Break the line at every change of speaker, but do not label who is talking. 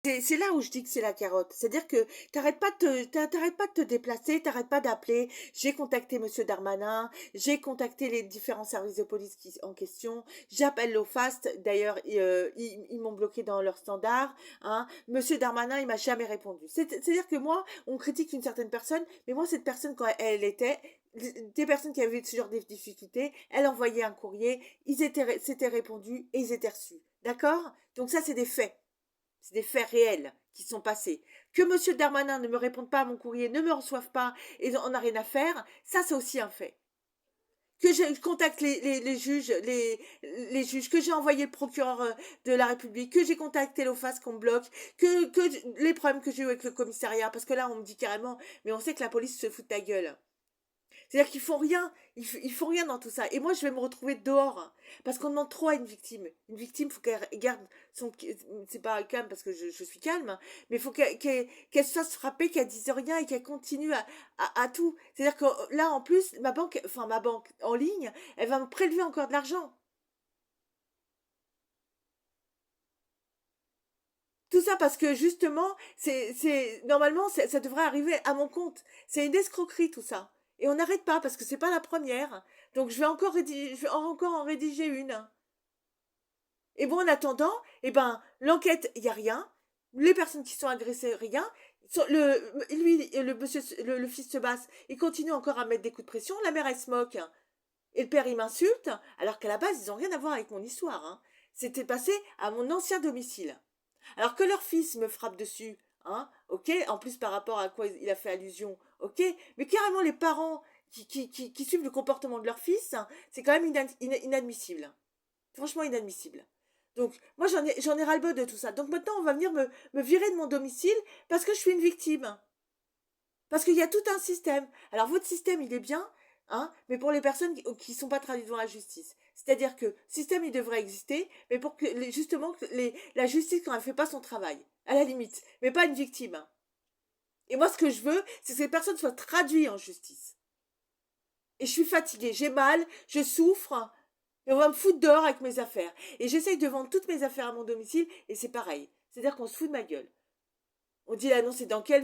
C'est là où je dis que c'est la carotte. C'est-à-dire que t'arrêtes pas de te déplacer, t'arrêtes pas d'appeler. J'ai contacté Monsieur Darmanin, j'ai contacté les différents services de police en question. J'appelle l'OFAST. D'ailleurs, ils m'ont bloqué dans leur standard. Hein. Monsieur Darmanin, il m'a jamais répondu. C'est-à-dire que moi, on critique une certaine personne, mais moi, cette personne, quand elle était, des personnes qui avaient ce genre de difficultés, elle envoyait un courrier, c'était répondu et ils étaient reçus. D'accord? Donc ça, c'est des faits. C'est des faits réels qui sont passés. Que Monsieur Darmanin ne me réponde pas à mon courrier, ne me reçoive pas et on n'a rien à faire, ça c'est aussi un fait. Que je contacte les juges, les juges, que j'ai envoyé le procureur de la République, que j'ai contacté l'OFAS qu'on me bloque, les problèmes que j'ai eu avec le commissariat, parce que là on me dit carrément, mais on sait que la police se fout de ta gueule. C'est-à-dire qu'ils font rien, ils font rien dans tout ça. Et moi, je vais me retrouver dehors. Parce qu'on demande trop à une victime. Une victime, il faut qu'elle garde son... C'est pas calme parce que je suis calme, hein, mais il faut qu'elle se fasse frapper, qu'elle dise rien et qu'elle continue à tout. C'est-à-dire que là, en plus, ma banque en ligne, elle va me prélever encore de l'argent. Tout ça parce que justement, normalement, ça devrait arriver à mon compte. C'est une escroquerie tout ça. Et on n'arrête pas parce que c'est pas la première. Donc je vais encore en rédiger une. Et bon, en attendant, eh ben, l'enquête, il y a rien. Les personnes qui sont agressées, rien. Le monsieur, le fils se basse, il continue encore à mettre des coups de pression. La mère, elle se moque. Et le père, il m'insulte. Alors qu'à la base, ils n'ont rien à voir avec mon histoire. Hein. C'était passé à mon ancien domicile. Alors que leur fils me frappe dessus, hein, ok, en plus par rapport à quoi il a fait allusion, ok, mais carrément les parents qui suivent le comportement de leur fils, hein, c'est quand même inadmissible. Franchement inadmissible. Donc, moi, j'en ai ras-le-bol de tout ça. Donc maintenant, on va venir me virer de mon domicile parce que je suis une victime. Parce qu'il y a tout un système. Alors, votre système, il est bien, hein, mais pour les personnes qui ne sont pas traduites devant la justice. C'est-à-dire que le système, il devrait exister, mais pour que, justement, la justice, quand elle ne fait pas son travail, à la limite, mais pas une victime. Hein. Et moi, ce que je veux, c'est que ces personnes soient traduites en justice. Et je suis fatiguée, j'ai mal, je souffre, et on va me foutre dehors avec mes affaires. Et j'essaye de vendre toutes mes affaires à mon domicile, et c'est pareil. C'est-à-dire qu'on se fout de ma gueule. On dit là, non, c'est dans quelle